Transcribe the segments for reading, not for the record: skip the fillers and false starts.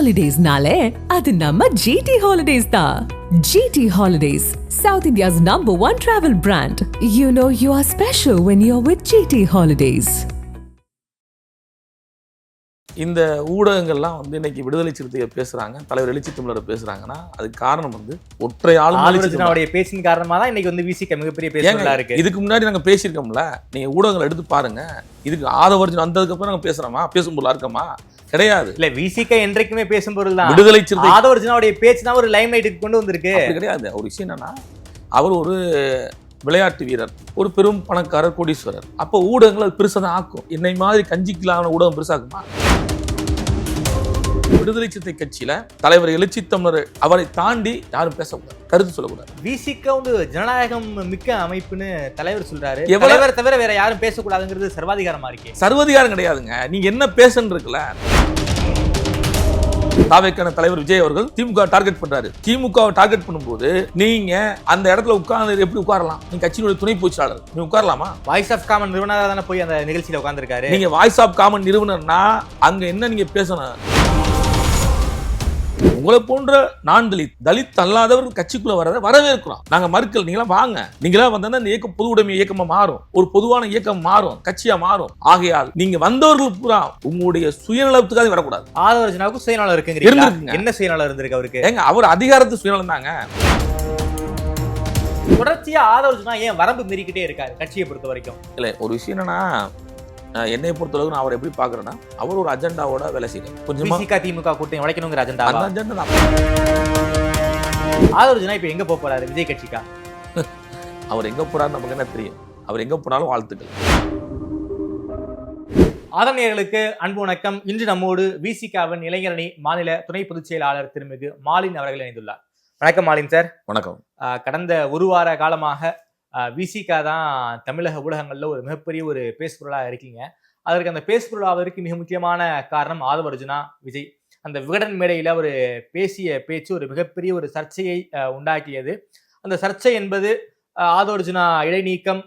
Holidays-nale, adu namma GT Holidays da. GT Holidays, South India's #1 travel brand. You know you are special when you're with GT Holidays. இந்த ஊடகங்கள்லாம் இன்னைக்கு விடுதலை சிறுத்தைகள் பேசுறாங்க, தலைவர் எழுச்சி தமிழர் பேசுறாங்கன்னா அதுக்கு காரணம் ஒற்றை ஆளுநருடைய பேச்சின் காரணமா தான் இன்னைக்கு விசிக மிகப்பெரிய பேசுறதா இருக்கு. இதுக்கு முன்னாடி நாங்க பேசியிருக்கோம்ல, நீங்க ஊடகங்களை எடுத்து பாருங்க. இதுக்கு ஆதவர்ஜன் வந்ததுக்கு அப்புறம் நாங்க பேசுறோமா, பேசும் பொருளா இருக்கமா? கிடையாது. இல்ல, விசிக என்றைக்குமே பேசும் பொருள் தான். விடுதலை சிறுத்தை ஆதவர்ஜனுடைய பேச்சு தான் ஒரு லைம்லைட்டுக்கு கொண்டு வந்திருக்கு. கிடையாது. ஒரு விஷயம் என்னன்னா, அவர் ஒரு விளையாட்டு வீரர், ஒரு பெரும் பணக்காரர், கோடீஸ்வரர். அப்போ ஊடகங்கள் அது பெருசா தான் ஆக்கும். என்னை மாதிரி கஞ்சிக்கலான ஊடகம் பெருசாக்குமா? விடுதலை சிறுத்தை கட்சியில தலைவர் எழுச்சி தமிழர் அவரை தாண்டி யாரும் பேசக்கூடாது, கருத்து சொல்லக்கூடாது. விசிக ஜனநாயகம் மிக்க அமைப்புன்னு தலைவர் சொல்றாரு. தலைவர் தவிர வேற யாரும் பேசக்கூடாதுங்கிறது சர்வாதிகாரமா இருக்கு. சர்வாதிகாரம் கிடையாதுங்க. நீங்க என்ன பேசன்னு இருக்குல்ல. தாவேக்கான தலைவர் விஜய் அவர்கள் திமுக டார்கெட் பண்றாரு. திமுகவை டார்கெட் பண்ணும்போது நீங்க அந்த இடத்துல உட்கார்ந்து எப்படி உட்காரலாம்? நீங்க கட்சியினுடைய துணை பொதுச்செயலாளர், நீங்க உட்காரலாமா? வாய்ஸ் ஆஃப் காமன் நிறுவனரா தானே போய் அந்த நிகழ்ச்சியில உட்கார்ந்திருக்காரு. நீங்க வாய்ஸ் ஆஃப் காமன் நிறுவனர்னா அங்க என்ன நீங்க பேசணும்? உங்களை போன்ற நான் தலித் அல்லாதவர் கட்சிக்குள்ள வரவேற்கிறோம். நாங்க மறுக்கல். நீங்களா வாங்க. நீங்களா வந்தா இந்த இயக்கம் பொது உடைமை இயக்கமா மாறும், ஒரு பொதுவான இயக்கம் மாறும், கட்சியா மாறும். ஆகையால் நீங்க வந்தவர்கள் பூரா உங்களுடைய சுயநலத்துக்காக வரக்கூடாது. ஆதவர்ஜனாவுக்கு சுயநலம் இருக்குங்க. என்ன சுயநலம் இருந்திருக்கு அவருக்கு? ஏங்க, அவர் அதிகாரத்து சுயநலம் தாங்க. தொடர்ச்சியா ஆதவர்ஜனா ஏன் வரம்பு மீறிக்கிட்டே இருக்காரு கட்சியை பொறுத்த வரைக்கும்? இல்ல, ஒரு விஷயம் என்னன்னா, என்னை பொறுத்தளவுக்கு நான் அவர் எப்படி பாக்குறேன்னா, அவர் ஒரு அஜெண்டாவோட வேலை செய்யணும். கொஞ்சமா திமுக கூட்டணி உடைக்கணுங்கிற அஜெண்டா தான். ஆதவர்ஜனா இப்ப எங்க போறாரு? விஜய் கட்சிக்கா? அவர் எங்க போறாரு நமக்கு என்ன தெரியும். அவர் எங்க போனாலும் வாழ்த்துக்கள். ஆதரணியர்களுக்கு அன்பு வணக்கம். இன்று நம்மோடு விசிகாவின் இளைஞரணி மாநில துணை பொதுச் செயலாளர் திருமிகு மாலின் அவர்கள் இணைந்துள்ளார். வணக்கம் மாலின் சார். வணக்கம். கடந்த ஒரு வார காலமாக விசிகா தான் தமிழக ஊடகங்கள்ல ஒரு மிகப்பெரிய ஒரு பேசுபொருளாக இருக்கீங்க. அதற்கு அந்த பேசுபொருளாவதற்கு மிக முக்கியமான காரணம் ஆதவர்ஜனா விஜய். அந்த விகடன் மேடையில ஒரு பேசிய பேச்சு ஒரு மிகப்பெரிய ஒரு சர்ச்சையை உண்டாக்கியது. அந்த சர்ச்சை என்பது ஆதவர்ஜனா இடைநீக்கம்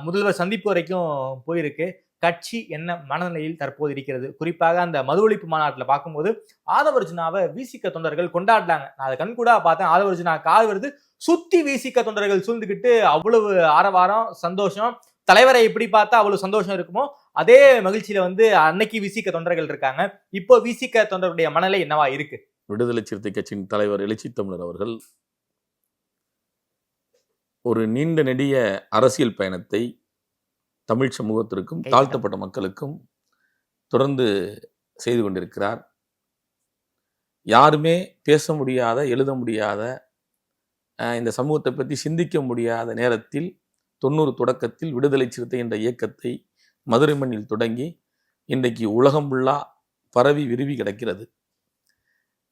முதல்வர் சந்திப்பு வரைக்கும் போயிருக்கு. கட்சி என்ன மனநிலையில் தற்போது இருக்கிறது? குறிப்பாக அந்த மது ஒழிப்பு மாநாட்டில் பார்க்கும்போது ஆதவர்ஜனாவை விசிக தொண்டர்கள் கொண்டாடினாங்க. நான் அதை கண்கூடா பார்த்தேன். ஆதவர்ஜனா கால் வருது, சுத்தி விசிக தொண்டர்கள் சூழ்ந்துக்கிட்டு அவ்வளவு ஆரவாரம், சந்தோஷம். தலைவரை எப்படி பார்த்தா அவ்வளவு சந்தோஷம் இருக்குமோ அதே மகிழ்ச்சியில அன்னைக்கு விசிக தொண்டர்கள் இருக்காங்க. இப்போ விசிக தொண்டருடைய மனநிலை என்னவா இருக்கு? விடுதலை சிறுத்தை கட்சியின் தலைவர் எழுச்சி தமிழர் அவர்கள் ஒரு நீண்ட நெடிய அரசியல் பயணத்தை தமிழ் சமூகத்திற்கும் தாழ்த்தப்பட்ட மக்களுக்கும் தொடர்ந்து செய்து கொண்டிருக்கிறார். யாருமே பேச முடியாத, எழுத முடியாத, இந்த சமூகத்தை பற்றி சிந்திக்க முடியாத நேரத்தில் 90 தொடக்கத்தில் விடுதலை சிறுத்தை என்ற இயக்கத்தை மதுரை மண்ணில் தொடங்கி இன்றைக்கு உலகம் ஃபுல்லா பரவி விரிவி கிடக்கிறது.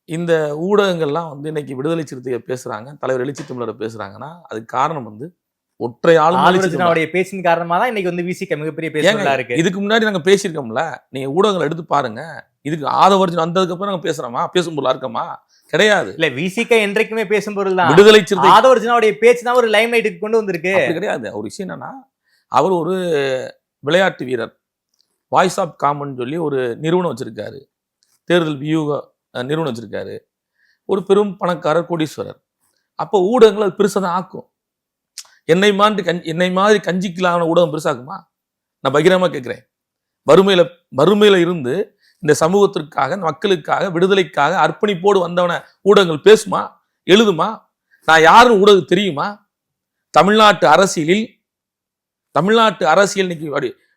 இந்த ஊடகங்கள்லாம் இன்னைக்கு விடுதலை சிறுத்தைகள் பேசுறாங்க, தலைவர் எழுச்சி தமிழர் பேசுறாங்கன்னா அதுக்கு காரணம் ஒற்றை ஆளுநருடைய பேச்சின் காரணமா தான் இன்னைக்கு விசிக மிகப்பெரிய பேசுறதா இருக்கு. இதுக்கு முன்னாடி நாங்க பேசியிருக்கோம்ல, நீங்க ஊடகங்களை எடுத்து பாருங்க. இதுக்கு ஆதவர்ஜன் வந்ததுக்கு அப்புறம் நாங்க பேசுறோமா, பேசும் பொருளா இருக்கமா? கிடையாது. இல்ல, விசிக என்றைக்குமே பேசும் பொருள் தான். விடுதலை சிறுத்தை ஆதவர்ஜனுடைய பேச்சு தான் ஒரு லைம்லைட்டுக்கு கொண்டு வந்திருக்கு. கிடையாது. ஒரு விஷயம் என்னன்னா, அவர் ஒரு விளையாட்டு வீரர், வாய்ஸ் ஆஃப் காமன் சொல்லி ஒரு நிறுவனம் வச்சிருக்காரு, தேர்தல் வியூக நிறுவனம் வச்சிருக்காரு, ஒரு பெரும் பணக்காரர், கோடீஸ்வரர். அப்போ ஊடகங்கள் அது பெருசா தான் ஆக்கும். என்னை மாதிரி கஞ்சிக்கலான ஊடகம் பெருசாக்குமா? நான் பகிரமா கேட்கிறேன். வறுமையில இருந்து இந்த சமூகத்திற்காக, மக்களுக்காக, விடுதலைக்காக அர்ப்பணிப்போடு வந்தவன ஊடகங்கள் பேசுமா, எழுதுமா? நான் யாருன்னு ஊடகம் தெரியுமா? தமிழ்நாட்டு அரசியல் இன்னைக்கு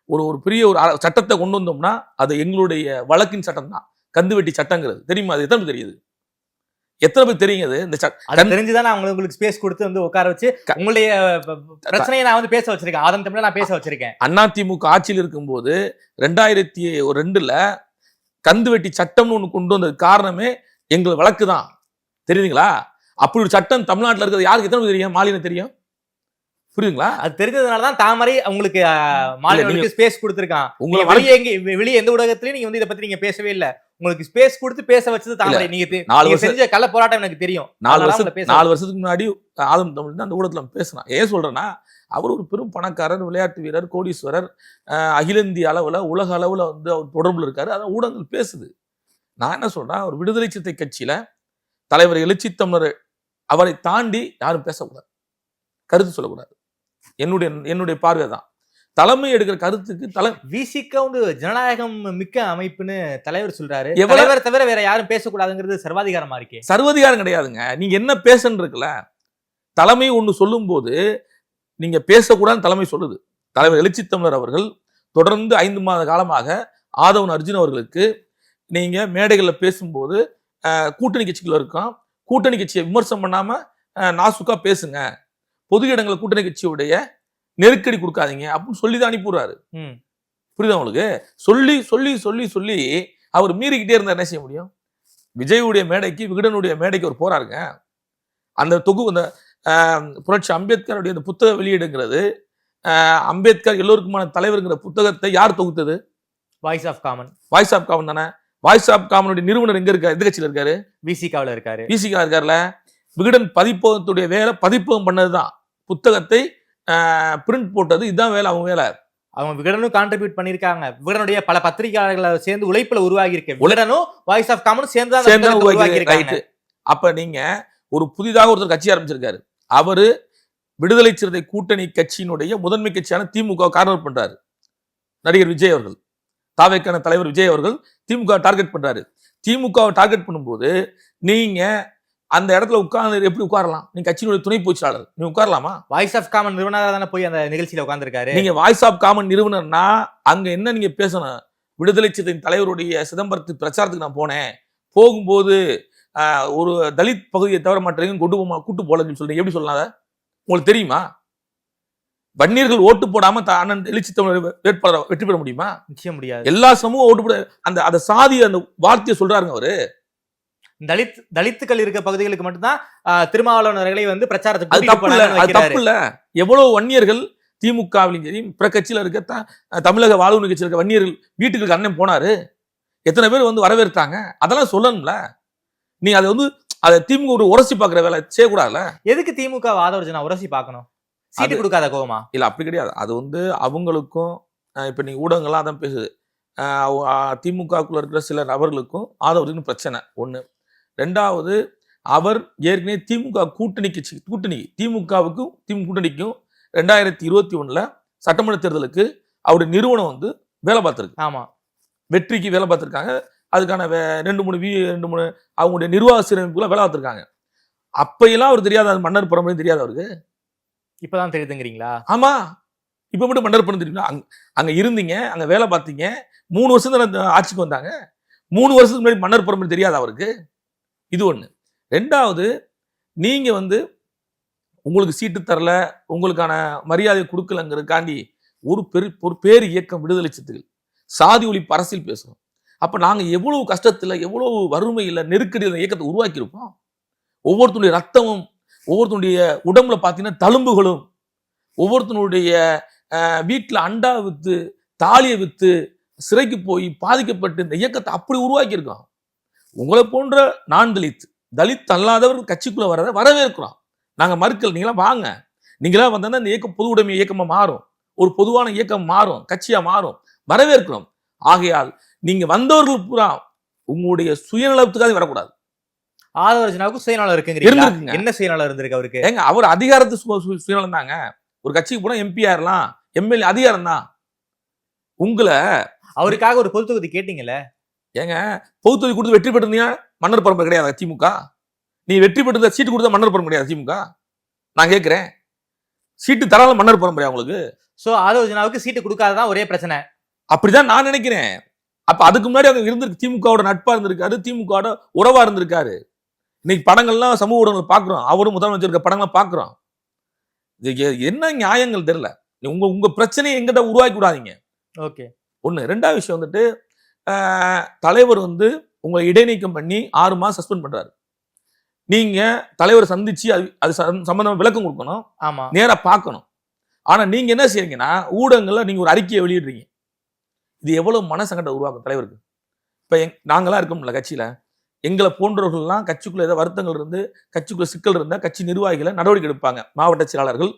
ஒரு பெரிய ஒரு சட்டத்தை கொண்டு வந்தோம்னா அது எங்களுடைய வழக்கின் சட்டம் தான். கந்துவெட்டி சட்டங்கிறது தெரியுமா? அது எத்தனை தெரியுது? எத்தனை பேர் தெரியுது? இந்த தெரிஞ்சுதான் நான் உங்களுக்கு ஸ்பேஸ் கொடுத்து உட்கார வச்சு உங்களுடைய பிரச்சனையை நான் பேச வச்சிருக்கேன். ஆதன் தமிழ் நான் பேச வச்சிருக்கேன். அதிமுக ஆட்சியில் இருக்கும்போது 2002 கந்துவெட்டி சட்டம்னு ஒண்ணு கொண்டு வந்தது காரணமே எங்கள் வழக்கு தான். தெரியுதுங்களா? அப்படி ஒரு சட்டம் தமிழ்நாட்டில் இருக்கிறது யாருக்கு எத்தனை தெரியும்? மாலின தெரியும். புரியுதுங்களா? அது தெரிஞ்சதுனாலதான் தாமரை உங்களுக்கு மாலினுக்கு ஸ்பேஸ் கொடுத்திருக்கான். வெளியே எந்த ஊடகத்திலயும் நீங்க இதை பத்தி நீங்க பேசவே இல்லை. உங்களுக்கு ஸ்பேஸ் கொடுத்து பேச வச்சது தாமரை. நீங்க செஞ்ச கள்ள போராட்டம் எனக்கு தெரியும். 4 வருஷத்துக்கு முன்னாடி ஆதம் தமிழ் அந்த ஊடகத்துல பேசினா. ஏன் சொல்றேன்னா, அவர் ஒரு பெரும் பணக்காரர், விளையாட்டு வீரர், கோடீஸ்வரர், அகில இந்திய அளவுல, உலக அளவுல அவர் தொடர்புல இருக்காரு. அதான் ஊடகங்கள் பேசுது. நான் என்ன சொல்றேன், ஒரு விடுதலை சிறுத்தை கட்சியில தலைவர் எழுச்சி தமிழர் அவரை தாண்டி யாரும் பேசக்கூடாது, கருத்து சொல்லக்கூடாது. என்னுடைய பார்வை தான். தலைமை எடுக்கிற கருத்துக்கு விசிக வந்து ஜனநாயகம் மிக்க அமைப்புன்னு தலைவர் சொல்றாரு. தலைவர் தவிர வேற யாரும் பேசக்கூடாதுங்கிறது சர்வாதிகாரமா இருக்கே. சர்வாதிகாரம் கிடையாதுங்க. நீங்க என்ன பேசன்னு இருக்குல்ல, தலைமை ஒண்ணு சொல்லும் போது நீங்க பேசக்கூடாதுன்னு தலைமை சொல்லுது. தலைவர் எழுச்சி தமிழர் அவர்கள் தொடர்ந்து 5 மாத காலமாக ஆதவன் அர்ஜுன் அவர்களுக்கு நீங்க மேடைகளில் பேசும்போது கூட்டணி கட்சிகள் இருக்கும், கூட்டணி கட்சியை விமர்சனம் பண்ணாம நாசுக்கா பேசுங்க, பொது இடங்களை கூட்டணி கட்சியுடைய நெருக்கடி கொடுக்காதீங்க அப்படின்னு சொல்லிதான் அனுப்பிடுறாரு. புரியுதா உங்களுக்கு? சொல்லி சொல்லி சொல்லி சொல்லி அவர் மீறிக்கிட்டே இருந்தா என்ன செய்ய முடியும்? விஜயுடைய மேடைக்கு விகடனுடைய மேடைக்கு ஒரு போறாருங்க. அந்த அந்த புரட்சி அம்பேத்கருடைய அந்த புத்தக வெளியீடுங்கிறது, அம்பேத்கர் எல்லோருக்குமான தலைவர்ங்கிற புத்தகத்தை யார் தொகுத்தது? Voice of common. Voice of common தானே. வாய்ஸ் ஆஃப் காமனுடைய நிறுவனர் எங்க இருக்காரு? எந்த கட்சியில இருக்காரு? விசிகாவில் இருக்காரு. விசிகா இருக்காருல. விகடன் பதிப்பகத்துடைய வேலை பதிப்பகம் பண்ணதுதான், புத்தகத்தை பிரிண்ட் போட்டது, இதுதான் வேலை, அவங்க வேலை. அவங்க விகடனும் கான்ட்ரிபியூட் பண்ணிருக்காங்க. விகடனுடைய பல பத்திரிகையாளர்களை சேர்ந்து உழைப்புல உருவாகி இருக்கு. விகடனும் வாய்ஸ் ஆஃப் காமனும் சேர்ந்து உருவாகி இருக்காங்க. அப்ப நீங்க ஒரு புதிதாக ஒருத்தர் கட்சி ஆரம்பிச்சிருக்காரு, அவரு விடுதலை சிறுத்தை கூட்டணி கட்சியினுடைய முதன்மை கட்சியான திமுக கார்னர் பண்றாரு. நடிகர் விஜய் அவர்கள், தாவேக்கான தலைவர் விஜய் அவர்கள் திமுக டார்கெட் பண்றாரு. திமுகவை டார்கெட் பண்ணும்போது நீங்க அந்த இடத்துல உட்கார்ந்து எப்படி உட்காரலாம்? நீங்க கட்சியினுடைய துணை பொதுச்செயலாளர், நீங்க உட்காரலாமா? வாய்ஸ் ஆஃப் காமன் நிறுவனர் தானே போய் அந்த நிகழ்ச்சியில உட்கார்ந்திருக்காரு. நீங்க வாய்ஸ் ஆஃப் காமன் நிறுவனர்னா அங்க என்ன நீங்க பேசணும்? விடுதலை சிறுத்தையின் தலைவருடைய சிதம்பரத்து பிரச்சாரத்துக்கு நான் போனேன், போகும்போது ஒரு தலித் பகுதியை தவிர மற்றையும் கூட்டு போலன்னு சொல்றீங்க, எப்படி சொல்லலாம்? உங்களுக்கு தெரியுமா? வன்னியர்கள் ஓட்டு போடாம அண்ணன் எழுச்சி தமிழர் வேட்பாளர் வெற்றி பெற முடியுமா? நிச்சயம் முடியாது. எல்லா சமூகம் ஓட்டு போட அந்த சாதி அந்த வார்த்தையை சொல்றாருங்க அவரு. தலித்துக்கள் இருக்க பகுதிகளுக்கு மட்டும்தான் திருமாவளவர்களை வந்து பிரச்சாரத்துக்கு அது தப்பு இல்ல. எவ்வளவு வன்னியர்கள் திமுகவிலும் சரி பிற கட்சியில இருக்க தமிழக வாழ்வு கட்சியில் இருக்க வன்னியர்கள் வீட்டுக்கு அண்ணன் போனாரு, எத்தனை பேர் வந்து வரவேற்றாங்க, அதெல்லாம் சொல்லணும்ல. நீ அதை வந்து அதை திமுக ஒரு உரசி பாக்குற வேலை செய்யக்கூடாதுல்ல. எதுக்கு திமுக ஆதரவு உரசி பார்க்கணும்? சீட்டு கொடுக்காத கோவமா? இல்ல, அப்படி கிடையாது. அது வந்து அவங்களுக்கும் இப்ப நீங்க ஊடகங்கள்லாம் அதான் பேசுது, திமுகக்குள்ள இருக்கிற சில நபர்களுக்கும் ஆதரவுன்னு பிரச்சனை ஒண்ணு. ரெண்டாவது, அவர் ஏற்கனவே திமுக கூட்டணி திமுகவுக்கும் கூட்டணிக்கும் 2021 சட்டமன்ற தேர்தலுக்கு அவருடைய நிறுவனம் வந்து வேலை பார்த்திருக்கு. ஆமா, வெற்றிக்கு வேலை பார்த்திருக்காங்க. அதுக்கான 2-3 அவங்களுடைய நிர்வாக சீரமைப்புல வேலை பார்த்திருக்காங்க. அப்பையெல்லாம் அவர் தெரியாது, அது மன்னர் பரம்பரையும் தெரியாது அவருக்கு. இப்பதான் தெரியுதுங்கிறீங்களா? ஆமா, இப்ப மட்டும் மன்னர் பரம்பரை தெரியுமா? அங்க இருந்தீங்க, அங்க வேலை பார்த்தீங்க, 3 வருஷம் தான் ஆட்சிக்கு வந்தாங்க. 3 வருஷத்துக்கு முன்னாடி மன்னர் பரம்பரை தெரியாது அவருக்கு. இது ஒண்ணு. ரெண்டாவது, நீங்க வந்து உங்களுக்கு சீட்டு தரல, உங்களுக்கான மரியாதை கொடுக்கலங்கிறதுக்காண்டி ஒரு பேர் இயக்கம் விடுதலை சிறுத்தைகள் சாதி ஒழிப்பு அரசியல் பேசுறோம். அப்ப நாங்க எவ்வளவு கஷ்டத்துல, எவ்வளவு வறுமையில, நெருக்கடியில இயக்கத்தை உருவாக்கி இருப்போம். ஒவ்வொருத்தனுடைய ரத்தமும், ஒவ்வொருத்தனுடைய உடம்புல பாத்தீங்கன்னா தழும்புகளும், ஒவ்வொருத்தனுடைய வீட்டுல அண்டா வித்து தாலியை வித்து சிறைக்கு போய் பாதிக்கப்பட்டு இந்த இயக்கத்தை அப்படி உருவாக்கி இருக்கோம். உங்களை போன்ற நான் தலித் அல்லாதவர்கள் கட்சிக்குள்ள வரதை வரவேற்கிறோம். நாங்க மறுக்கல், நீங்களாம் வாங்க, நீங்களாம் வந்தா இந்த இயக்கம் பொது உடைமை இயக்கமா மாறும், ஒரு பொதுவான இயக்கம் மாறும், கட்சியா மாறும், வரவேற்கிறோம். ஆகையால் நீங்க வந்தவர்கள் பூரா உங்களுடைய சுயநலத்துக்காக வரக்கூடாது. ஆதவர்ஜனாவுக்கு சுயநலம் இருக்குங்க. என்ன சுயநலம் இருந்திருக்கு அவருக்கு? ஏங்க, அவர் அதிகாரத்து சுயநலம் தாங்க. ஒரு கட்சிக்கு போனா எம்பி ஆயிரலாம், எம்எல்ஏ அதிகாரம் தான். உங்களை அவருக்காக ஒரு பொது தொகுதி கேட்டீங்கல்ல? ஏங்க, பொது தொகுதி கொடுத்து வெற்றி பெற்றிருந்தீங்க மன்னர் பரம்பரை கிடையாது திமுக. நீ வெற்றி பெற்ற சீட்டு கொடுத்தா மன்னர் பரம்பரை கிடையாது திமுக. நான் கேட்கிறேன், சீட்டு தராத மன்னர் பரம்பரை அவங்களுக்கு. சோ ஆதவர்ஜனாவுக்கு சீட்டு கொடுக்காததான் ஒரே பிரச்சனை. அப்படிதான் நான் நினைக்கிறேன். அப்ப அதுக்கு முன்னாடி அவங்க இருந்திருக்கு, திமுகவோட நட்பா இருந்திருக்காரு, திமுகவோட உறவா இருந்திருக்காரு. இன்னைக்கு படங்கள்லாம் சமூக ஊடகங்கள் பாக்குறோம், அவரும் முதலமைச்சர் இருக்க படங்கள்லாம் பாக்குறோம். என்ன நியாயங்கள் தெரியல. உங்க பிரச்சனையை எங்கிட்ட உருவாக்கி விடாதீங்க. ஓகே, ஒண்ணு. ரெண்டாவது விஷயம் வந்துட்டு, தலைவர் வந்து உங்களை இடைநீக்கம் பண்ணி 6 மாசம் சஸ்பெண்ட் பண்றாரு. நீங்க தலைவரை சந்திச்சு அது சம்பந்தமா விளக்கம் கொடுக்கணும், ஆமா, நேரா பார்க்கணும். ஆனா நீங்க என்ன செய்றீங்கன்னா, ஊடகங்கள்ல நீங்க ஒரு அறிக்கையை வெளியிடுறீங்க. இது எவ்வளவு மனசங்கடம் உருவாக்கும் தலைவருக்கு. இப்ப நாங்களாம் இருக்கோம்ல கட்சியில, எங்களை போன்றவர்கள்லாம் கட்சிக்குள்ள ஏதாவது வருத்தங்கள் இருந்து, கட்சிக்குள்ள சிக்கல் இருந்தா கட்சி நிர்வாகிகளை நடவடிக்கை எடுப்பாங்க, மாவட்ட செயலாளர்கள்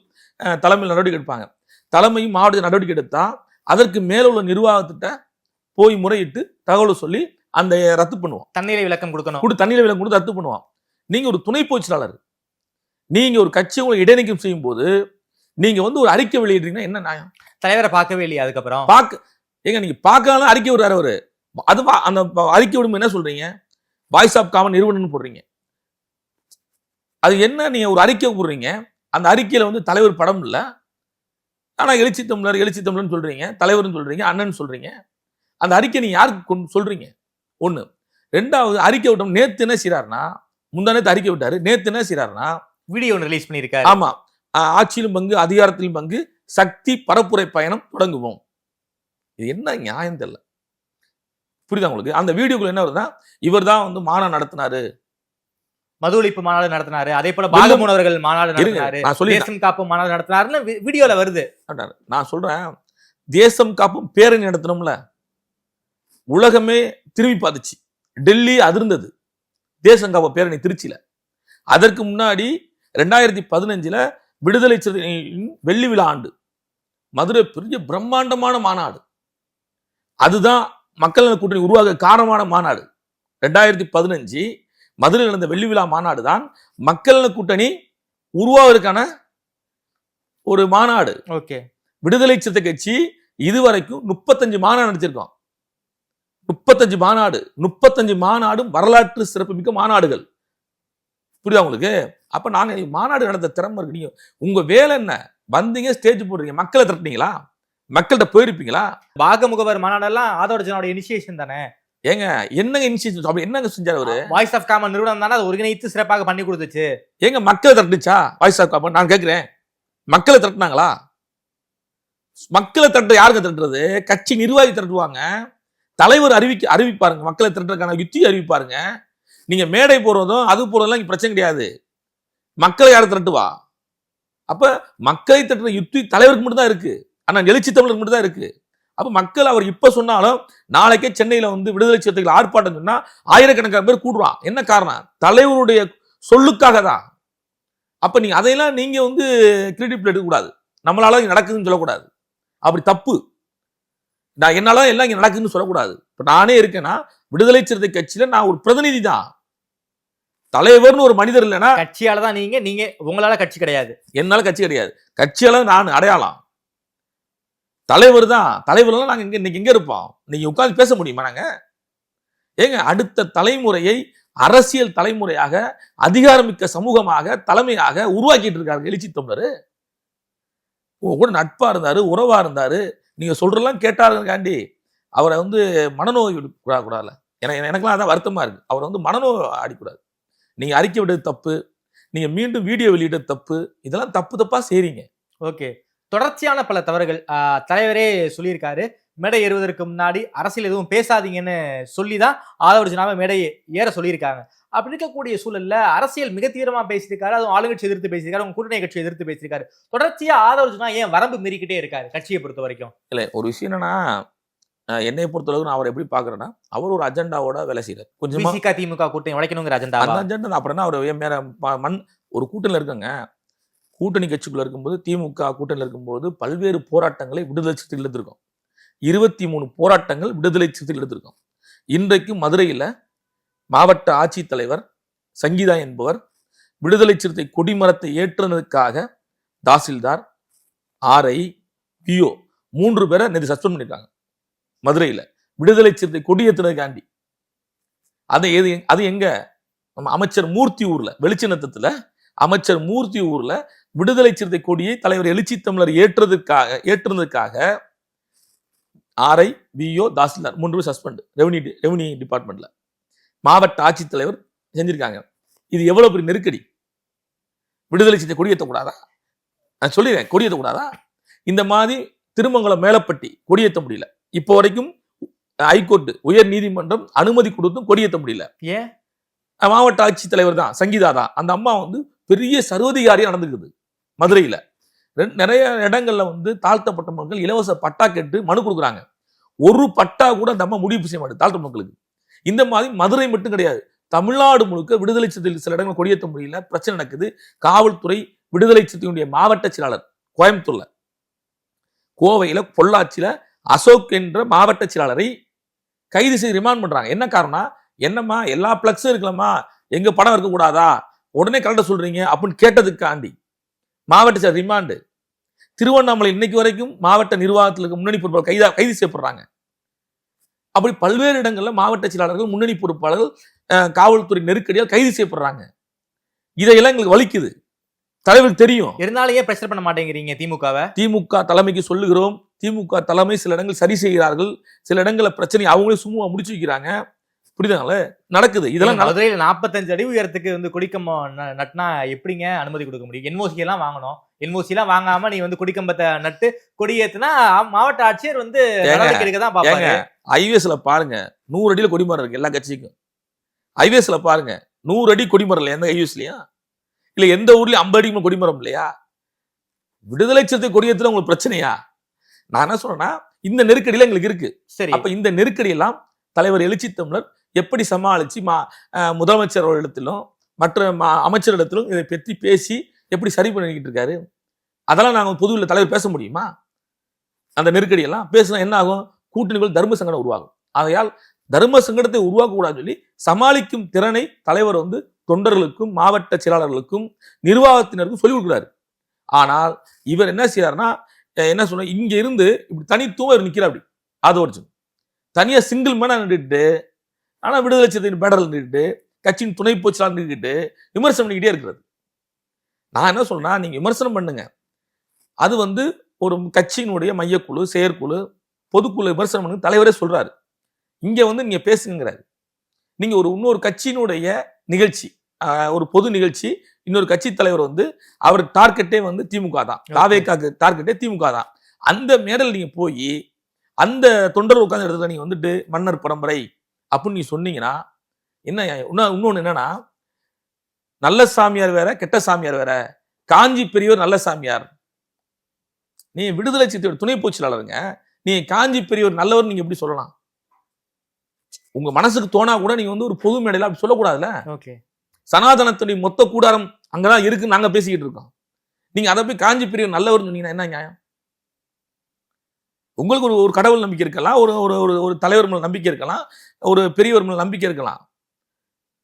தலைமையில் நடவடிக்கை எடுப்பாங்க. தலைமையும் மாவட்ட நடவடிக்கை எடுத்தா அதற்கு மேல உள்ள நிர்வாகத்திட்ட போய் முறையிட்டு தகவலை சொல்லி அந்த ரத்து பண்ணுவோம். தண்ணீரை விளக்கம் கொடுக்கணும். தண்ணீரை விளக்கம் கொடுத்து ரத்து பண்ணுவோம். நீங்க ஒரு துணை பொதுச் செயலாளர், நீங்க ஒரு கட்சி உங்களை இடைநீக்கம் செய்யும் போது நீங்க வந்து ஒரு அறிக்கை வெளியிடுறீங்கன்னா என்ன நியாயம்? தலைவரை பார்க்கவே இல்லையா? அதுக்கப்புறம் நீங்க பார்க்காம அறிக்கை விடுறாரு அவரு. அது அந்த அறிக்கை விடும் என்ன சொல்றீங்க? வாய்ஸ் ஆஃப் காமன் நிறுவனம் போடுறீங்க. அது என்ன? நீங்க ஒரு அறிக்கை போடுறீங்க, அந்த அறிக்கையில வந்து தலைவர் படம் இல்ல, ஆனா எழுச்சி தமிழர்னு சொல்றீங்க, தலைவர்னு சொல்றீங்க, அண்ணன் சொல்றீங்க. அந்த அறிக்கை நீங்க யாருக்கு சொல்றீங்க? ஒண்ணு. ரெண்டாவது, அறிக்கை விட்டோம். நேத்து என்ன செய்யறாருன்னா, முந்தானத்து அறிக்கை விட்டாரு, நேத்து என்ன செய்யறாருன்னா வீடியோ ரிலீஸ் பண்ணிருக்காரு. ஆமா, ஆட்சியிலும் பங்கு அதிகாரத்திலும் பங்கு, சக்தி பரப்புரை பயணம் தொடங்குவோம். இது என்ன நியாயம் தெரியல. புரியுதா உங்களுக்கு? அந்த வீடியோக்குள்ள என்ன வருதுன்னா, இவர் தான் வந்து மாநாடு நடத்தினாரு, மது ஒழிப்பு மாநாடு நடத்தினாரு, அதே போல பாலமுனவர்கள் மாநாடு நடத்தினாரு, தேசம் காப்பும் மாநாடு நடத்தினாருன்னு வீடியோல வருது. நான் சொல்றேன், தேசம் காப்பும் பேரணி நடத்தணும்ல, உலகமே திரும்பி பார்த்துச்சு, டெல்லி அதிர்ந்தது தேசம் காப்பு பேரணி திருச்சியில. அதற்கு முன்னாடி 2015 விடுதலை சிறுத்தைகளின் வெள்ளி விழா ஆண்டு, மதுரை பெரிய பிரம்மாண்டமான மாநாடு, அதுதான் மக்கள் நல கூட்டணி உருவாக காரணமான மாநாடு. 2015 மதுரையில் நடந்த வெள்ளி விழா மாநாடு தான் மக்கள் நல கூட்டணி உருவாவதற்கான ஒரு மாநாடு. ஓகே. விடுதலை சிறுத்தை கட்சி இதுவரைக்கும் 35 மாநாடு நடத்திருக்கோம். 35 மாநாடும் வரலாற்று சிறப்புமிக்க மாநாடுகள். புரியுதா உங்களுக்கு? அப்ப நாங்க மாநாடு நடத்த திறமை இருக்கு. நீங்க உங்க வேலை என்ன? வந்தீங்க, ஸ்டேஜ் போடுறீங்க, மக்களை திரட்டினீங்களா? மக்கள்கிட்ட போயிருப்பீங்களா? பாகமுகவர் மாநாடெல்லாம் ஆதவர்ஜனோட இனிஷியேஷன் தானே. ஏங்க என்னங்க இனிஷியேஷன்? அப்படி என்னங்க செஞ்சாரு அவரு? வாய்ஸ் ஆஃப் காமன் நிறுவனம் தானே அதை ஒருங்கிணைத்து சிறப்பாக பண்ணி கொடுத்துச்சு. ஏங்க மக்களை திரட்டுச்சா வாய்ஸ் ஆஃப் காமன்? நான் கேட்கிறேன், மக்களை திரட்டினாங்களா? மக்களை திரட்ட யாருங்க திரட்டுறது? கட்சி நிர்வாகி திரட்டுவாங்க, தலைவர் அறிவிப்பாருங்க, மக்களை திரட்டுறதுக்கான யுத்தி அறிவிப்பாருங்க. நீங்க மேடை போறதும் அது போறதெல்லாம் பிரச்சனை கிடையாது. மக்களை யாரை திரட்டுவா? அப்ப மக்களை திரட்டுற யுத்தி தலைவருக்கு மட்டும் தான் இருக்கு, ஆனா எழுச்சி தமிழருக்கு மட்டும் தான் இருக்கு. அப்ப மக்கள் அவர் இப்ப சொன்னாலும் நாளைக்கே சென்னையில வந்து விடுதலை சிறுத்தைகள் ஆர்ப்பாட்டம் சொன்னா ஆயிரக்கணக்கான பேர் கூடுவான். என்ன காரணம்? தலைவருடைய சொல்லுக்காக தான். அப்ப நீங்க அதையெல்லாம் நீங்க வந்து கிரெடிட் எடுக்க கூடாது, நம்மளால நடக்குதுன்னு சொல்லக்கூடாது. அப்படி தப்பு. நான் என்னால எல்லாம் இங்க நடக்குதுன்னு சொல்லக்கூடாது. இப்ப நானே இருக்கேன்னா விடுதலை சிறுத்தை கட்சியில நான் ஒரு பிரதிநிதி தான், தலைவர்னு ஒரு மனிதர் இல்லைன்னா கட்சியால தான். நீங்க உங்களால கட்சி கிடையாது, என்னால கட்சி கிடையாது. கட்சியால நான் அடையாளம், தலைவர் தான். தலைவர்லாம் நாங்க இன்னைக்கு எங்க இருப்போம்? நீங்க உட்கார்ந்து பேச முடியுமா? நாங்க ஏங்க அடுத்த தலைமுறையை அரசியல் தலைமுறையாக, அதிகாரமிக்க சமூகமாக, தலைமையாக உருவாக்கிட்டு இருக்காரு எழுச்சி தமிழர். கூட நட்பா இருந்தாரு, உறவா இருந்தாரு. நீங்க சொல்றதெல்லாம் கேட்டாருக்காண்டி அவரை வந்து மனநோய் கூடாது. எனக்கெல்லாம் அதான் வருத்தமா இருக்கு. அவரை வந்து மனநோய் அடிக்கூடாது. நீங்க அறிக்கை விட்டது தப்பு, நீங்க மீண்டும் வீடியோ வெளியிட்டது தப்பு, இதெல்லாம் தப்பா செய்றீங்க. ஓகே. தொடர்ச்சியான பல தவறுகள் தலைவரே சொல்லியிருக்காரு. மேடை ஏறுவதற்கு முன்னாடி அரசியல் எதுவும் பேசாதீங்கன்னு சொல்லிதான் ஆதவர்ஜனாவை மேடை ஏற சொல்லியிருக்காங்க. அப்படி இருக்கக்கூடிய சூழல்ல அரசியல் மிக தீவிரமா பேசியிருக்காரு, அதுவும் ஆளுங்கட்சி எதிர்த்து பேசியிருக்காரு, உங்க கூட்டணி கட்சி எதிர்த்து பேசியிருக்காரு. தொடர்ச்சியா ஆதவர்ஜனா ஏன் வரம்பு மீறிக்கிட்டே இருக்காரு கட்சியை பொறுத்த வரைக்கும்? இல்ல, ஒரு விஷயம் என்னன்னா, என்னை பொறுத்தளவுக்கு நான் அவர் எப்படி பாக்குறேன்னா, அவர் ஒரு அஜெண்டாவோட வேலை செய்யறாரு. கொஞ்சமா திமுக கூட்டணி உடைக்கணுங்கிற அஜெண்டா. அந்த அஜெண்டா அப்புறம் அவர் மேல ஒரு கூட்டணியில இருக்காங்க. கூட்டணி கட்சிக்குள்ள இருக்கும்போது, திமுக கூட்டணியில் இருக்கும்போது பல்வேறு போராட்டங்களை விடுதலை சிறுத்தைகள் எடுத்திருக்கோம். 23 போராட்டங்கள் விடுதலை சிறுத்தைகள் எடுத்திருக்கோம். இன்றைக்கு மதுரையில் மாவட்ட ஆட்சித்தலைவர் சங்கீதா என்பவர் விடுதலை சிறுத்தை கொடிமரத்தை ஏற்றுனதுக்காக தாசில்தார், ஆர்ஐ, பிஓ 3 பேரை நேற்று சஸ்பெண்ட் பண்ணிருக்காங்க மதுரையில், விடுதலை சிறுத்தை கொடி ஏற்றுனதுக்காண்டி. அது எங்க? நம்ம அமைச்சர் மூர்த்தி ஊர்ல, வெளிச்சினத்துல அமைச்சர் மூர்த்தி ஊர்ல விடுதலை சிறுத்தை கொடியை தலைவர் எழுச்சி தமிழர் ஏற்றுனதுக்காக ஆர்ஐ, பிஓ, தாசில்தார் 3 பேர் சஸ்பெண்ட் ரெவன்யூ டிபார்ட்மெண்ட்ல. மாவட்ட ஆட்சித்தலைவர் செஞ்சிருக்காங்க. இது எவ்வளவு பெரிய நெருக்கடி? விடுதலை சிறுத்தை கொடியேற்றக்கூடாதா? நான் சொல்லிடுறேன், கொடியேற்றக்கூடாதா? இந்த மாதிரி திருமங்கலம் மேலப்பட்டி கொடியேற்ற முடியல. இப்போ வரைக்கும் ஹைகோர்ட், உயர் நீதிமன்றம் அனுமதி கொடுத்தும் கொடியேற்ற முடியல. ஏன்? மாவட்ட ஆட்சித்தலைவர் தான், சங்கீதா தான். அந்த அம்மா வந்து பெரிய சர்வதிகாரியா நடந்துக்குது மதுரையில. நிறைய இடங்கள்ல வந்து தாழ்த்தப்பட்ட மக்கள் இலவச பட்டா கேட்டு மனு கொடுக்குறாங்க. ஒரு பட்டா கூட அந்த அம்மா முடிவு செய்ய மாட்டேது தாழ்த்த மக்களுக்கு. இந்த மாதிரி மதுரை மட்டும் கிடையாது, தமிழ்நாடு முழுக்க விடுதலை சிறுத்தைகள் சில இடங்கள் கொடியேற்ற முடியல, பிரச்சனை நடக்குது. காவல்துறை விடுதலை சிறுத்தைகளுடைய மாவட்ட செயலாளர் கோயம்புத்தூர்ல, கோவையில, பொள்ளாச்சியில அசோக் என்ற மாவட்ட செயலாளரை கைது செய்து ரிமாண்ட் பண்றாங்க. என்ன காரணம்? என்னம்மா எல்லா பிளக்ஸும் இருக்கலாமா, எங்க படம் இருக்கக்கூடாதா, உடனே கரெக்டா சொல்றீங்க அப்படின்னு கேட்டதுக்காண்டி மாவட்ட செயலர் ரிமாண்டு. திருவண்ணாமலை இன்னைக்கு வரைக்கும் மாவட்ட நிர்வாகத்தில் இருக்க முன்னணி பொறுப்பாளர் கைது செய்யப்படுறாங்க. அப்படி பல்வேறு இடங்கள்ல மாவட்ட செயலாளர்கள், முன்னணி பொறுப்பாளர்கள் காவல்துறை நெருக்கடியால் கைது செய்யப்படுறாங்க. இதையெல்லாம் எங்களுக்கு வலிக்குது, தலைவருக்கு தெரியும். இருந்தாலும் ஏன் பிரச்சனை பண்ண மாட்டேங்கிறீங்க திமுகவை? திமுக தலைமைக்கு சொல்லுகிறோம். திமுக தலைமை சில இடங்கள் சரி செய்கிறார்கள், சில இடங்கள்ல பிரச்சனை அவங்களே சும்மா முடிச்சு வைக்கிறாங்க. புரியுதுங்களா? நடக்குது இதெல்லாம். மதுரையில 45 அடி உயரத்துக்கு கொடிக்கம்பம் நட்டினா எப்படிங்க அனுமதி கொடுக்க முடியும்? என்ஓசி எல்லாம் வாங்கணும். என்ஓசி எல்லாம் வாங்காம நீ கொடிக்கம்பத்தை நட்டு கொடி ஏத்துனா மாவட்ட ஆட்சியர் நடவடிக்கை எடுக்க தான் பாப்பாங்க. ஐவேஸ்ல பாருங்க 100 அடியில கொடிமரம் இருக்கு எல்லா கட்சிக்கும். ஐவேஸ்ல பாருங்க 100 அடி கொடிமரம் இல்லையா எந்த ஐவேஸ்லயா? இல்ல எந்த ஊர்லயும் 50 அடி கொடிமரம் இல்லையா? விடுதலை சிறுத்தை கொடியேத்துல உங்களுக்கு பிரச்சனையா? நான் என்ன சொல்றேன்னா, இந்த நெருக்கடியில எங்களுக்கு இருக்கு. சரி, அப்ப இந்த நெருக்கடியெல்லாம் தலைவர் எழுச்சி தமிழர் எப்படி சமாளிச்சு முதலமைச்சர் இடத்திலும் மற்ற அமைச்சரிடத்திலும் இதை பற்றி பேசி எப்படி சரி பண்ணிக்கிட்டு இருக்காரு? அதெல்லாம் நாங்க பொதுவில் தலைவர் பேச முடியுமா? அந்த நெருக்கடியெல்லாம் பேசினா என்ன ஆகும்? கூட்டணிகள் தர்ம சங்கடம் உருவாகும். ஆகையால் தர்ம சங்கடத்தை உருவாக்கக்கூடாதுன்னு சொல்லி சமாளிக்கும் திறனை தலைவர் தொண்டர்களுக்கும் மாவட்ட செயலாளர்களுக்கும் நிர்வாகத்தினருக்கும் சொல்லிக் கொடுக்குறாரு. ஆனால் இவர் என்ன செய்யறாருன்னா, என்ன சொல்ற, இங்க இருந்து இப்படி தனித்துவம் நிக்கிறார். அப்படி அது தனியா சிங்கிள் மேனா நின்றுட்டு, ஆனா விடுதலை சிறுத்தையின் பேடல் நின்றுட்டு, கட்சியின் துணை பொதுச்செயலாளர் நின்றுட்டு விமர்சனம் பண்ணிக்கிட்டே இருக்கிறது. நான் என்ன சொல்றேன்னா, நீங்க விமர்சனம் பண்ணுங்க, அது ஒரு கட்சியினுடைய மையக்குழு, செயற்குழு, பொதுக்குழு விமர்சனம் பண்ணுங்க, தலைவரே சொல்றாரு. இங்க நீங்க பேசுங்கிறாரு. நீங்க இன்னொரு கட்சியினுடைய நிகழ்ச்சி, ஒரு பொது நிகழ்ச்சி, இன்னொரு கட்சி தலைவர் அவர் டார்கெட்டே திமுக தான், தாவேக்காக்கு டார்கெட்டே திமுக தான். அந்த மேடல் நீங்க போய் அந்த தொண்டர் உட்கார்ந்த இடத்துல நீங்க மன்னர் பரம்பரை அப்படின்னு நீ சொன்னீங்கன்னா என்ன? இன்னொன்னு என்னன்னா, நல்ல சாமியார் வேற கெட்ட சாமியார் வேற. காஞ்சி பெரியவர் நல்ல சாமியார், நீ விடுதலை சிறுத்தையோட துணை பொதுச்செயலாளருங்க, நீ காஞ்சி பெரியவர் நல்லவர் நீங்க எப்படி சொல்லலாம்? உங்க மனசுக்கு தோணா கூட நீங்க ஒரு பொது மேடையில அப்படி சொல்லக்கூடாதுல்ல. சனாதனத்துடைய மொத்த கூடாரம் அங்கதான் இருக்குன்னு நாங்க பேசிக்கிட்டு இருக்கோம். நீங்க அதை போய் காஞ்சி பெரியவர் நல்லவர் சொன்னீங்கன்னா என்ன நியாயம்? உங்களுக்கு ஒரு கடவுள் நம்பிக்கை இருக்கலாம், ஒரு தலைவர் மேல நம்பிக்கை இருக்கலாம், ஒரு பெரியவர் மேல நம்பிக்கை இருக்கலாம்.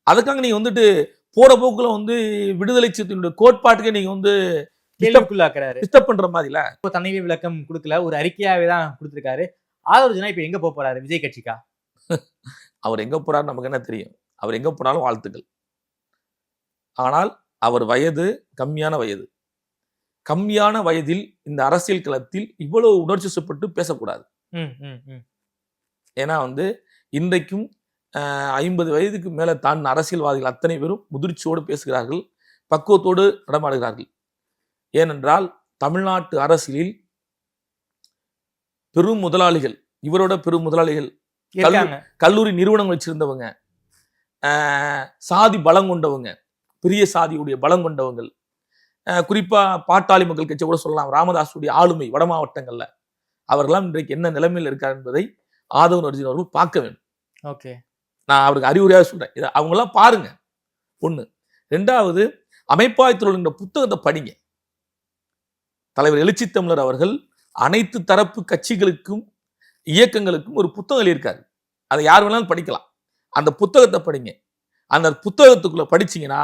அதுக்காக நீங்க போற போக்குல விடுதலை சிறுத்தையினுடைய கோட்பாட்டுக்கு நீங்க டிஸ்டர்ப் பண்ற மாதிரி இல்ல. தனிமை விளக்கம் கொடுக்கல, ஒரு அறிக்கையாவே தான் கொடுத்திருக்காரு. ஆதவர்ஜுனா இப்ப எங்க போறாரு? விஜய் கட்சிக்கா? அவர் எங்க போறாரு நமக்கு என்ன தெரியும்? அவர் எங்க போனாலும் வாழ்த்துக்கள். ஆனால் அவர் வயது கம்மியான வயதில் இந்த அரசியல் களத்தில் இவ்வளவு உணர்ச்சி சுப்பட்டு பேசக்கூடாது. ஏன்னா இன்றைக்கும் 50 வயதுக்கு மேல தான் அரசியல்வாதிகள் அத்தனை பேரும் முதிர்ச்சியோடு பேசுகிறார்கள், பக்குவத்தோடு நடமாடுகிறார்கள். ஏனென்றால் தமிழ்நாட்டு அரசியலில் பெரும் முதலாளிகள், இவரோட பெரும் முதலாளிகள், கல்லூரி நிறுவனங்கள் வச்சிருந்தவங்க, சாதி பலம் கொண்டவங்க, பெரிய சாதியுடைய பலம் கொண்டவங்கள், குறிப்பா பாட்டாளி மக்கள் கட்சி கூட சொல்லலாம், ராமதாசுடைய ஆளுமை வட மாவட்டங்கள்ல, அவர்களாம் இன்றைக்கு என்ன நிலைமையில் இருக்கார் என்பதை ஆதவன் அர்ஜுன் அவர்கள் பார்க்க வேண்டும். ஓகே, நான் அவருக்கு அறிவுரையாக சொல்றேன், இதை அவங்க எல்லாம் பாருங்க. ஒண்ணு. ரெண்டாவது, அமைப்பாய்த்துறை புத்தகத்தை படிங்க. தலைவர் எழுச்சி தமிழர் அவர்கள் அனைத்து தரப்பு கட்சிகளுக்கும் இயக்கங்களுக்கும் ஒரு புத்தகம் எழுதியிருக்காரு. அதை யார் வேணாலும் படிக்கலாம். அந்த புத்தகத்தை படிங்க. அந்த புத்தகத்துக்குள்ள படிச்சீங்கன்னா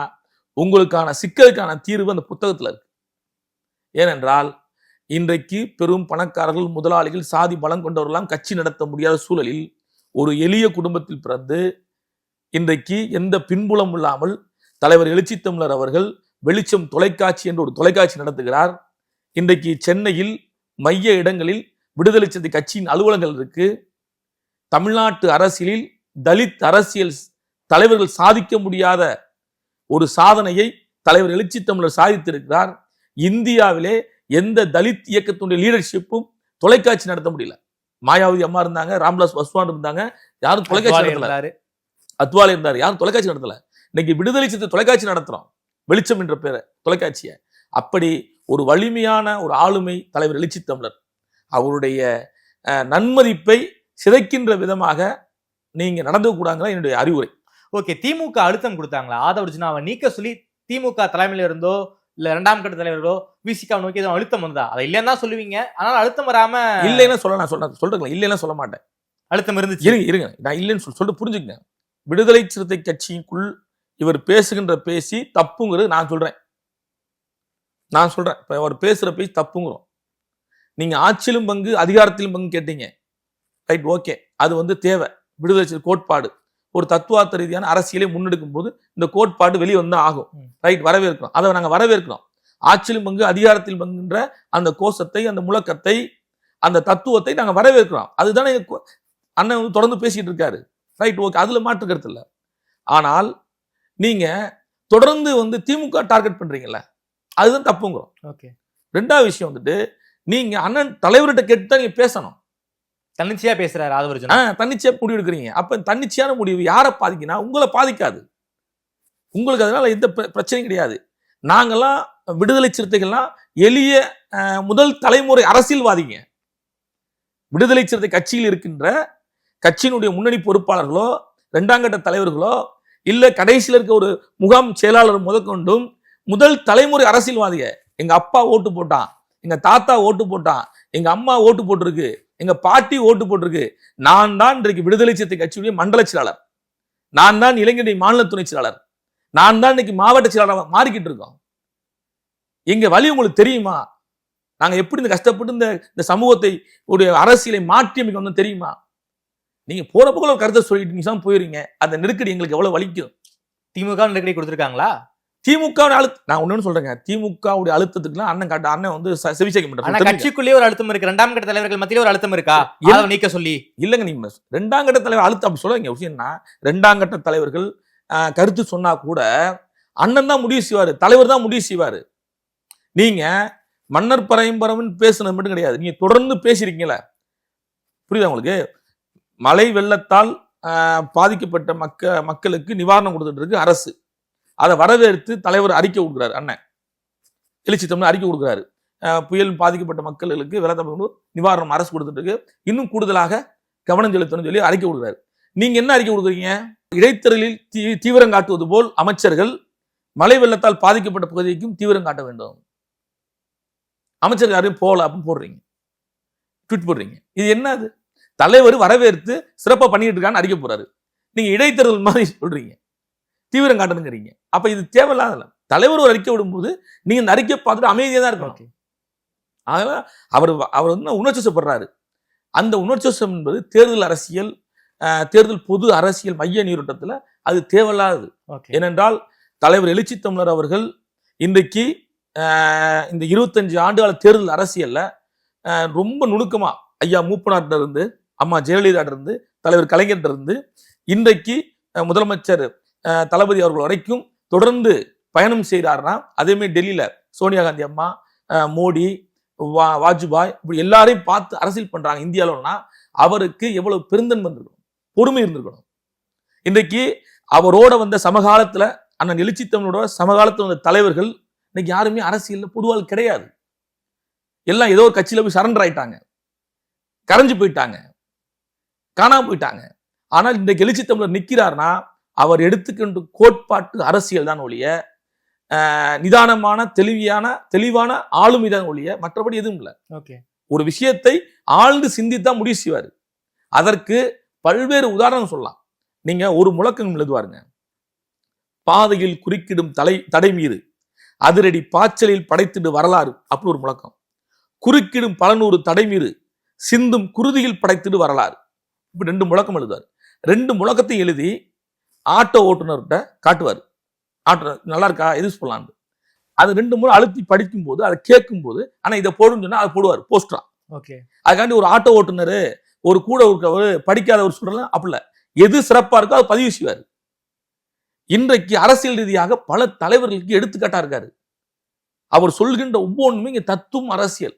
உங்களுக்கான சிக்கலுக்கான தீர்வு அந்த புத்தகத்துல இருக்கு. ஏனென்றால் இன்றைக்கு பெரும் பணக்காரர்கள், முதலாளிகள், சாதி பலம் கொண்டவர்களாம் கட்சி நடத்த முடியாத சூழலில் ஒரு எளிய குடும்பத்தில் பிறந்து இன்றைக்கு எந்த பின்புலம் இல்லாமல் தலைவர் எழுச்சி தமிழர் அவர்கள் வெளிச்சம் தொலைக்காட்சி என்று ஒரு தொலைக்காட்சி நடத்துகிறார். இன்றைக்கு சென்னையில் மைய இடங்களில் விடுதலை சிறுத்தை கட்சியின் அலுவலகங்கள் இருக்கு. தமிழ்நாட்டு அரசியலில் தலித் அரசியல் தலைவர்கள் சாதிக்க முடியாத ஒரு சாதனையை தலைவர் எழுச்சி தமிழர் சாதித்திருக்கிறார். இந்தியாவிலே எந்த தலித் இயக்கத்துடைய லீடர்ஷிப்பும் தொலைக்காட்சி நடத்த முடியல. மாயாவதி அம்மா இருந்தாங்க, ராம்விலாஸ் பாஸ்வான் இருந்தாங்க, யாரும் தொலைக்காட்சி நடத்தல. அத்வாலே இருந்தார், யாரும் தொலைக்காட்சி நடத்தல. இன்னைக்கு விடுதலை சிறுத்தை தொலைக்காட்சி நடத்துறோம், வெளிச்சம் என்ற பேரை தொலைக்காட்சியை. அப்படி ஒரு வலிமையான ஒரு ஆளுமை தலைவர் எழுச்சி தமிழர். அவருடைய நன்மதிப்பை சிதைக்கின்ற விதமாக நீங்க நடந்து கூடாங்களா என்னுடைய அறிவுரை. ஓகே, திமுக அழுத்தம் கொடுத்தாங்களா ஆதவர்ஜுனாவை நீக்க சொல்லி? திமுக தலைமையில இருந்தோ இல்ல 2ஆம் கட்ட தலைவரோ விசிகா நோக்கி எதுவும் அழுத்தம் வந்தா? அதை இல்லைன்னு தான் சொல்லுவீங்க, ஆனால் அழுத்தம் வராம இல்லைன்னா சொல்றேன், இல்லைன்னா சொல்ல மாட்டேன். அழுத்தம் இருந்துச்சு. இருங்க நான் இல்லைன்னு சொல்லிட்டு புரிஞ்சுக்கங்க. விடுதலை சிறுத்தை கட்சிக்குள் இவர் பேசுகின்ற பேசி தப்புங்கிறது நான் சொல்றேன். இப்ப அவர் பேசுற பேசி தப்புங்கிறோம். நீங்க ஆட்சியிலும் பங்கு அதிகாரத்திலும் பங்கு கேட்டீங்க, ரைட், ஓகே, அது தேவை. விடுதலை சிறுத்தை கோட்பாடு ஒரு தத்துவார்த்த ரீதியான அரசியலை முன்னெடுக்கும் போது இந்த கோட்பாடு வெளியே வந்தா ஆகும், ரைட், வரவேற்கிறோம். அதை நாங்க வரவேற்கிறோம். ஆட்சியிலும் பங்கு அதிகாரத்தில் பங்குன்ற அந்த கோஷத்தை, அந்த முழக்கத்தை, அந்த தத்துவத்தை நாங்க வரவேற்கிறோம். அதுதானே அண்ணன் தொடர்ந்து பேசிட்டு இருக்காரு, ரைட், ஓகே, அதுல மாற்று கருத்து இல்லை. ஆனால் நீங்க தொடர்ந்து திமுக டார்கெட் பண்றீங்கல்ல, அதுதான் தப்புங்கிறோம். ஓகே. ரெண்டாவது விஷயம் நீங்க அண்ணன் தலைவர்கிட்ட கேட்டு நீங்க பேசணும். தன்னிச்சையா பேசுறாரு ஆதவர்ஜுன். தன்னிச்சையா முடிவு எடுக்கிறீங்க. அப்ப தன்னிச்சையான முடிவு யாரை பாதிக்குன்னா உங்களை பாதிக்காது. உங்களுக்கு அதனால எந்த பிரச்சனையும் கிடையாது. நாங்கெல்லாம் விடுதலை சிறுத்தைகள்லாம் எளிய முதல் தலைமுறை அரசியல்வாதிங்க. விடுதலை சிறுத்தை கட்சியில் இருக்கின்ற கட்சியினுடைய முன்னணி பொறுப்பாளர்களோ, இரண்டாம் கட்ட தலைவர்களோ, இல்ல கடைசியில் இருக்க ஒரு முகாம் செயலாளர் முதற்கொண்டும் முதல் தலைமுறை அரசியல்வாதிக. எங்க அப்பா ஓட்டு போட்டான், எங்க தாத்தா ஓட்டு போட்டான், எங்க அம்மா ஓட்டு போட்டிருக்கு, எங்க பாட்டி ஓட்டு போட்டிருக்கு. நான் தான் இன்றைக்கு விடுதலை சிறுத்தை கட்சியுடைய மண்டல செயலாளர், நான் தான் இளைஞரணி மாநில துணை செயலாளர், நான் தான் இன்னைக்கு மாவட்ட செயலாளர் மாறிக்கிட்டு இருக்கோம். எங்க வழி உங்களுக்கு தெரியுமா? நாங்க எப்படி இந்த கஷ்டப்பட்டு இந்த சமூகத்தை உடைய அரசியலை மாற்றி அமைக்க வந்தோம் தெரியுமா? நீங்க போற போல கருத்தை சொல்லிட்டு நீங்க போயிருங்க. அந்த நெருக்கடி எங்களுக்கு எவ்வளவு வலிக்கும். திமுக நெருக்கடி கொடுத்திருக்காங்களா? திமுக நான் ஒண்ணு சொல்றேங்க, திமுக அழுத்தத்துக்குலாம் அண்ணன் செவிச்சேக்க மாட்டாங்க. கட்சிக்குள்ளேயே ஒரு அழுத்தம் இருக்கு. இரண்டாம் கட்ட தலைவர்கள் மத்தியில ஒரு அழுத்தம் இருக்கா? நீக்க சொல்லி இல்லங்க. நீங்க இரண்டாம் கட்ட தலைவர் அழுத்தம் அப்படி சொல்லுங்க. விஷயம்னா இரண்டாம் கட்ட தலைவர்கள் கருத்து சொன்னா கூட அண்ணன் தான் முடிவு செய்வாரு, தலைவர் தான் முடிவு செய்வாரு. நீங்க மன்னர் பரம்பரவன் பேசுனது மட்டும் கிடையாது, நீங்க தொடர்ந்து பேசிருக்கீங்களா? புரியுதா உங்களுக்கு? மழை வெள்ளத்தால் பாதிக்கப்பட்ட மக்களுக்கு நிவாரணம் கொடுத்துட்டு இருக்கு அரசு. அதை வரவேற்று தலைவர் அறிக்கை கொடுக்குறாரு. அண்ணன் எழுச்சி தமிழ் அறிக்கை கொடுக்குறாரு. புயல் பாதிக்கப்பட்ட மக்களுக்கு வெள்ளத்தை நிவாரணம் அரசு கொடுத்துட்டு இருக்கு, இன்னும் கூடுதலாக கவனம் செலுத்தணும்னு சொல்லி அறிக்கை கொடுக்குறாரு. நீங்க என்ன அறிக்கை கொடுக்குறீங்க? இடைத்தரலில் தீவிரம் காட்டுவது போல் அமைச்சர்கள் மழை வெள்ளத்தால் பாதிக்கப்பட்ட பகுதிக்கும் தீவிரம் காட்ட வேண்டும். அமைச்சர்கள் யாரையும் போல அப்படின்னு போடுறீங்க, ட்வீட் போடுறீங்க. இது என்னது? தலைவர் வரவேற்று சிறப்பா பண்ணிட்டு இருக்கான்னு அறிக்கை போறாரு, நீங்க இடைத்தரல் மாதிரி சொல்றீங்க, தீவிரம் காட்டணுங்கிறீங்க. அப்ப இது தேவையில்லாத. தலைவர் ஒரு அறிக்கை விடும்போது நீங்க இந்த அறிக்கை பார்த்துட்டு அமைதியா தான் இருக்கணும். அதனால அவர் உணர்ச்சிப்படுறாரு. அந்த உணர்ச்சிவசம் என்பது தேர்தல் அரசியல், தேர்தல் பொது அரசியல் மைய நீரோட்டத்துல அது தேவையில்லாதது. ஏனென்றால் தலைவர் எழுச்சி தமிழர் அவர்கள் இன்றைக்கு இந்த 25 ஆண்டுகால தேர்தல் அரசியல்ல ரொம்ப நுணுக்கமா ஐயா மூப்பனார்ட்ட இருந்து, அம்மா ஜெயலலிதா இருந்து, தலைவர் கலைஞர்கிட்ட இருந்து, இன்றைக்கு முதலமைச்சர் தளபதி அவர்கள் வரைக்கும் தொடர்ந்து பயணம் செய்கிறாருன்னா, அதே மாதிரி டெல்லியில சோனியா காந்தி அம்மா, மோடி, வாஜ்பாய் இப்படி எல்லாரையும் பார்த்து அரசியல் பண்றாங்க இந்தியாவிலன்னா அவருக்கு எவ்வளவு பெருந்தன்மை இருந்திருக்கணும், பொறுமை இருந்திருக்கணும். இன்றைக்கு அவரோட வந்த சமகாலத்துல அண்ணன் எழுச்சி தமிழோட சமகாலத்துல வந்த தலைவர்கள் இன்னைக்கு யாருமே அரசியல்ல பொதுவாள் கிடையாது. எல்லாம் ஏதோ ஒரு கட்சியில போய் சரண்டர் ஆயிட்டாங்க, கரைஞ்சு போயிட்டாங்க, காணாம போயிட்டாங்க. ஆனால் இன்றைக்கு எழுச்சி தமிழர் நிக்கிறார்னா அவர் எடுத்துக்கொண்டு கோட்பாட்டு அரசியல் தான் ஒழிய நிதானமான தெளிவான ஆளுமை தான் ஒழிய மற்றபடி எதுவும் இல்லை. ஒரு விஷயத்தை ஆழ்ந்து சிந்தித்தான் முடிவு செய்வாரு. அதற்கு பல்வேறு உதாரணம் சொல்லலாம். நீங்க ஒரு முழக்கம் எழுதுவாருங்க, பாதையில் குறுக்கிடும் தடை மீது அதிரடி பாய்ச்சலில் படைத்திடு வரலாறு அப்படி ஒரு முழக்கம். குறுக்கிடும் பல நூறு தடை மீது சிந்தும் குருதியில் படைத்திடு வரலாறு, இப்படி 2 முழக்கம் எழுதுவார். 2 முழக்கத்தை எழுதி ஆட்டோ ஓட்டுநர்கிட்ட காட்டுவார். ஆட்டோ நல்லா இருக்கா, எது சொல்லலான்னு. அது 2 முறை அழுத்தி படிக்கும் போது, அதை கேட்கும் போது, ஆனா இதை போடுன்னு சொன்னா அதை போடுவார் போஸ்டரா. அதுக்காண்டி ஒரு ஆட்டோ ஓட்டுநர், ஒரு கூட ஒரு படிக்காதவர் சொல்றலாம் அப்படி எது சிறப்பா இருக்கோ அதை பதிவு செய்வார். இன்றைக்கு அரசியல் ரீதியாக பல தலைவர்களுக்கு எடுத்துக்காட்டா இருக்காரு. அவர் சொல்கின்ற ஒவ்வொன்றுமே இங்க தத்துவம் அரசியல்.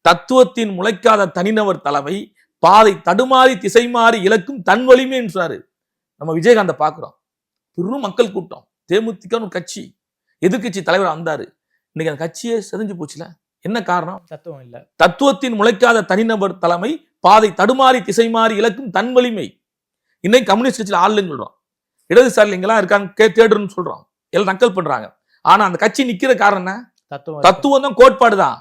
தத்துவத்தின் முளைக்காத தனிநபர் தலைமை பாதை தடுமாறி திசை மாறி இலக்கும் தன் வலிமை என்றாரு. நம்ம விஜயகாந்த பாக்குறோம், பெரும் மக்கள் கூட்டம், தேமுதிக ஒரு கட்சி, எதிர்கட்சி தலைவர் வந்தாரு. இன்னைக்கு அந்த கட்சியே செதஞ்சு போச்சுல. என்ன காரணம்? தத்துவம் இல்ல. தத்துவத்தின் முளைக்காத தனிநபர் தலைமை பாதை தடுமாறி திசை மாறி இலக்கும் தன் வலிமை. இன்னைக்கு கம்யூனிஸ்ட் கட்சியில ஆளுன்னு சொல்றோம், இடதுசாரிகள் எங்கெல்லாம் இருக்காங்க தேடுன்னு சொல்றோம், எல்லாம் நக்கல் பண்றாங்க. ஆனா அந்த கட்சி நிக்கிற காரணம் என்ன? தத்துவம் தான், கோட்பாடு தான்.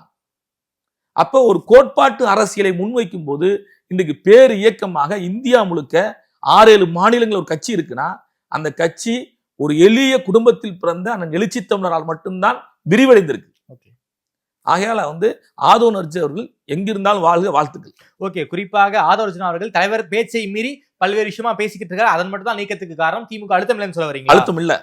அப்ப ஒரு கோட்பாட்டு அரசியலை முன்வைக்கும் போது இன்றைக்கு பேர் இயக்கமாக இந்தியா முழுக்க 6-7 மாநிலங்கள் ஒரு கட்சி இருக்குன்னா அந்த கட்சி ஒரு எளிய குடும்பத்தில் பிறந்த அந்த எழுச்சி தமிழரால் மட்டும்தான் விரிவடைந்திருக்கு. ஆகையால ஆதவ் அர்ஜுனா அவர்கள் எங்கிருந்தாலும் வாழ்க, வாழ்த்துக்கள். ஓகே, குறிப்பாக ஆதவ் அர்ஜுனா அவர்கள் தலைவர் பேச்சை மீறி பல்வேறு விஷயமா பேசிக்கிட்டு இருக்காரு. அதன் மட்டும் தான் நீக்கத்துக்கு காரணம். திமுக அழுத்தம் இல்லைன்னு சொல்ல வரீங்க? அழுத்தம் இல்ல,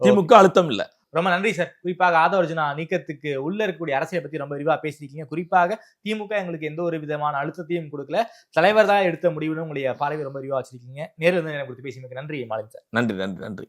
திமுக அழுத்தம் இல்ல. ரொம்ப நன்றி சார். குறிப்பாக ஆதவ் அர்ஜுனா நீக்கத்துக்கு உள்ள இருக்கக்கூடிய அரசியலை பத்தி ரொம்ப விரிவா பேசிருக்கீங்க. குறிப்பாக திமுக எங்களுக்கு எந்த ஒரு விதமான அழுத்தத்தையும் கொடுக்கல, தலைவர் தான் எடுத்த முடிவுன்னு உங்களுடைய பார்வை ரொம்ப விரிவா வச்சிருக்கீங்க. நேரில் எனக்கு குறித்து பேசியமைக்கு நன்றி மாலின் சார். நன்றி நன்றி நன்றி.